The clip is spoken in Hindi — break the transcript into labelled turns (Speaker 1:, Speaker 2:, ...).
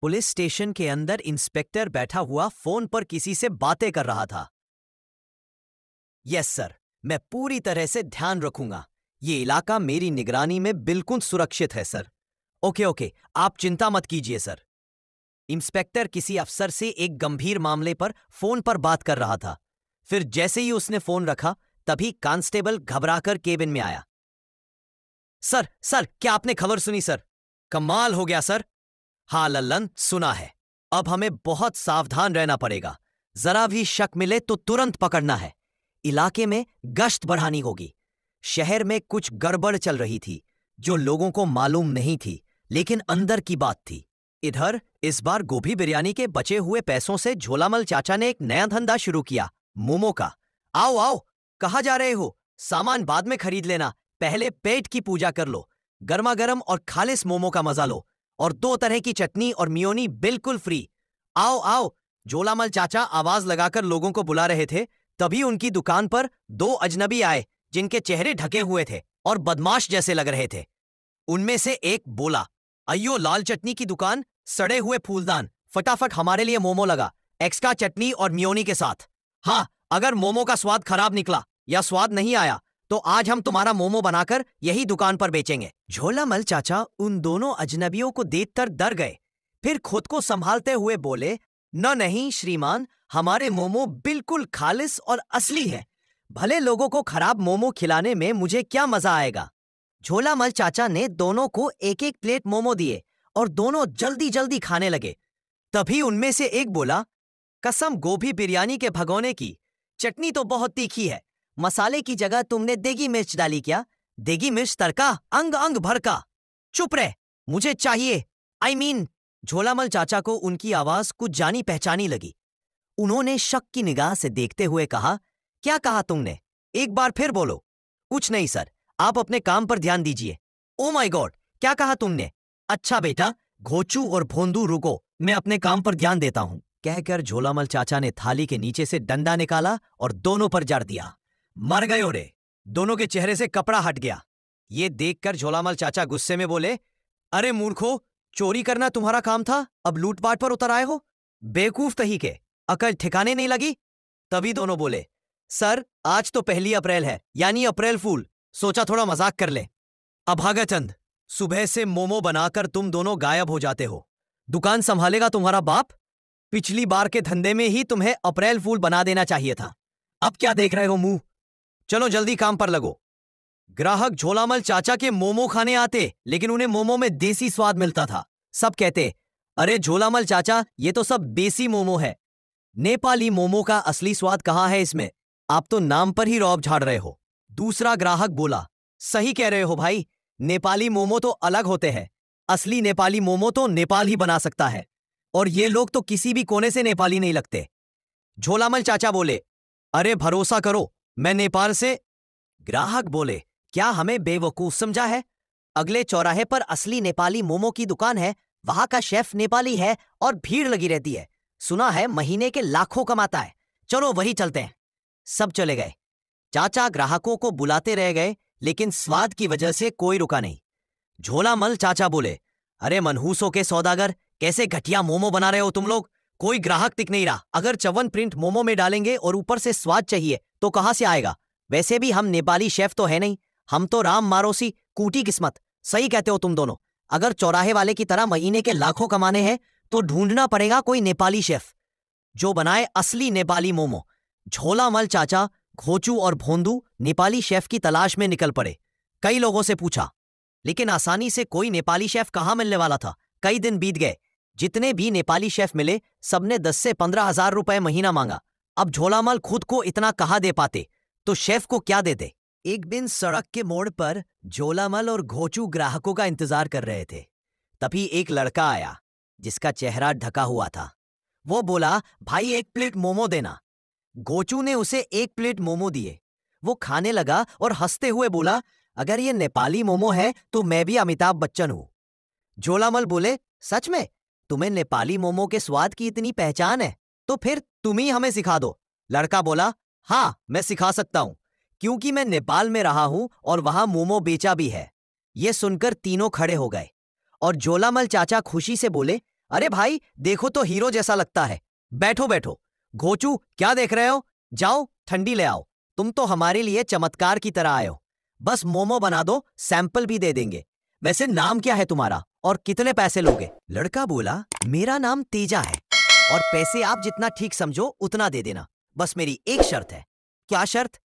Speaker 1: पुलिस स्टेशन के अंदर इंस्पेक्टर बैठा हुआ फोन पर किसी से बातें कर रहा था। यस सर, मैं पूरी तरह से ध्यान रखूंगा। ये इलाका मेरी निगरानी में बिल्कुल सुरक्षित है सर। ओके, आप चिंता मत कीजिए सर। इंस्पेक्टर किसी अफसर से एक गंभीर मामले पर फोन पर बात कर रहा था। फिर जैसे ही उसने फोन रखा, तभी कांस्टेबल घबराकर केबिन में आया। सर, क्या आपने खबर सुनी सर? कमाल हो गया सर। हाँ लल्लन, सुना है। अब हमें बहुत सावधान रहना पड़ेगा। जरा भी शक मिले तो तुरंत पकड़ना है। इलाके में गश्त बढ़ानी होगी। शहर में कुछ गड़बड़ चल रही थी जो लोगों को मालूम नहीं थी, लेकिन अंदर की बात थी। इधर इस बार गोभी बिरयानी के बचे हुए पैसों से झोलामल चाचा ने एक नया धंधा शुरू किया, मोमो का। आओ, कहाँ जा रहे हो? सामान बाद में खरीद लेना, पहले पेट की पूजा कर लो। गर्मा गर्म और खालिस मोमो का मजा लो, और 2 तरह की चटनी और मियोनी बिल्कुल फ्री। आओ। झोलामल चाचा आवाज लगाकर लोगों को बुला रहे थे, तभी उनकी दुकान पर 2 अजनबी आए जिनके चेहरे ढके हुए थे और बदमाश जैसे लग रहे थे। उनमें से एक बोला, अयो लाल चटनी की दुकान, सड़े हुए फूलदान, फटाफट हमारे लिए मोमो लगा, एक्स्ट्रा चटनी और मियोनी के साथ। हाँ, अगर मोमो का स्वाद खराब निकला या स्वाद नहीं आया तो आज हम तुम्हारा मोमो बनाकर यही दुकान पर बेचेंगे। झोलामल चाचा उन दोनों अजनबियों को देखकर डर गए, फिर खुद को संभालते हुए बोले, नहीं श्रीमान, हमारे मोमो बिल्कुल खालिस और असली है। भले लोगों को खराब मोमो खिलाने में मुझे क्या मजा आएगा। झोलामल चाचा ने दोनों को एक एक प्लेट मोमो दिए और दोनों जल्दी जल्दी खाने लगे। तभी उनमें से एक बोला, कसम गोभी बिरयानी के भगोने की, चटनी तो बहुत तीखी है। मसाले की जगह तुमने देगी मिर्च डाली क्या? देगी मिर्च तड़का, अंग अंग भर का। चुप रह, मुझे चाहिए। झोलामल चाचा को उनकी आवाज कुछ जानी पहचानी लगी। उन्होंने शक की निगाह से देखते हुए कहा, क्या कहा तुमने? एक बार फिर बोलो। कुछ नहीं सर, आप अपने काम पर ध्यान दीजिए। ओ माय गॉड, क्या कहा तुमने? अच्छा बेटा, घोचू और भोंदू रुको, मैं अपने काम पर ध्यान देता हूं। कहकर झोलामल चाचा ने थाली के नीचे से डंडा निकाला और दोनों पर जड़ दिया। मर गए रे। दोनों के चेहरे से कपड़ा हट गया। ये देखकर झोलामल चाचा गुस्से में बोले, अरे मूर्खो, चोरी करना तुम्हारा काम था, अब लूटपाट पर उतर आए हो? बेवकूफ तही के, अकल ठिकाने नहीं लगी? तभी दोनों बोले, सर आज तो 1 अप्रैल है, यानी अप्रैल फूल, सोचा थोड़ा मजाक कर ले। अभागाचंद, सुबह से मोमो बनाकर तुम दोनों गायब हो जाते हो। दुकान संभालेगा तुम्हारा बाप? पिछली बार के धंधे में ही तुम्हें अप्रैल फूल बना देना चाहिए था। अब क्या देख रहे हो मुंह? चलो जल्दी काम पर लगो। ग्राहक झोलामल चाचा के मोमो खाने आते, लेकिन उन्हें मोमो में देसी स्वाद मिलता था। सब कहते, अरे झोलामल चाचा, ये तो सब देसी मोमो है। नेपाली मोमो का असली स्वाद कहाँ है इसमें? आप तो नाम पर ही रौब झाड़ रहे हो। दूसरा ग्राहक बोला, सही कह रहे हो भाई, नेपाली मोमो तो अलग होते हैं। असली नेपाली मोमो तो नेपाल ही बना सकता है, और ये लोग तो किसी भी कोने से नेपाली नहीं लगते। झोलामल चाचा बोले, अरे भरोसा करो, मैं नेपाल से। ग्राहक बोले, क्या हमें बेवकूफ समझा है? अगले चौराहे पर असली नेपाली मोमो की दुकान है, वहां का शेफ नेपाली है और भीड़ लगी रहती है। सुना है महीने के लाखों कमाता है। चलो वही चलते हैं। सब चले गए। चाचा ग्राहकों को बुलाते रह गए, लेकिन स्वाद की वजह से कोई रुका नहीं। झोलामल चाचा बोले, अरे मनहूसों के सौदागर, कैसे घटिया मोमो बना रहे हो तुम लोग? कोई ग्राहक टिक नहीं रहा। अगर चवन प्रिंट मोमो में डालेंगे और ऊपर से स्वाद चाहिए तो कहां से आएगा? वैसे भी हम नेपाली शेफ तो है नहीं, हम तो राम मारोसी कूटी किस्मत। सही कहते हो तुम दोनों। अगर चौराहे वाले की तरह महीने के लाखों कमाने हैं तो ढूंढना पड़ेगा कोई नेपाली शेफ जो बनाए असली नेपाली मोमो। झोलामल चाचा, घोचू और भोंदू नेपाली शेफ की तलाश में निकल पड़े। कई लोगों से पूछा, लेकिन आसानी से कोई नेपाली शेफ कहां मिलने वाला था। कई दिन बीत गए। जितने भी नेपाली शेफ मिले, सबने 10 से 15 हजार रुपए महीना मांगा। अब झोलामल खुद को इतना कहा दे पाते तो शेफ को क्या देते। एक दिन सड़क के मोड़ पर झोलामल और घोचू ग्राहकों का इंतजार कर रहे थे। तभी एक लड़का आया जिसका चेहरा ढका हुआ था। वो बोला, भाई 1 प्लेट मोमो देना। घोचू ने उसे 1 प्लेट मोमो दिए। वो खाने लगा और हंसते हुए बोला, अगर ये नेपाली मोमो है तो मैं भी अमिताभ बच्चन हूं। झोलामल बोले, सच में? तुम्हें नेपाली मोमो के स्वाद की इतनी पहचान है? तो फिर तुम ही हमें सिखा दो। लड़का बोला, हाँ मैं सिखा सकता हूं, क्योंकि मैं नेपाल में रहा हूं और वहां मोमो बेचा भी है। ये सुनकर तीनों खड़े हो गए और झोलामल चाचा खुशी से बोले, अरे भाई देखो तो हीरो जैसा लगता है। बैठो बैठो। घोचू क्या देख रहे हो? जाओ ठंडी ले आओ। तुम तो हमारे लिए चमत्कार की तरह आए हो। बस मोमो बना दो, सैंपल भी दे देंगे। वैसे नाम क्या है तुम्हारा और कितने पैसे लोगे? लड़का बोला, मेरा नाम तेजा है और पैसे आप जितना ठीक समझो उतना दे देना। बस मेरी एक शर्त है। क्या शर्त?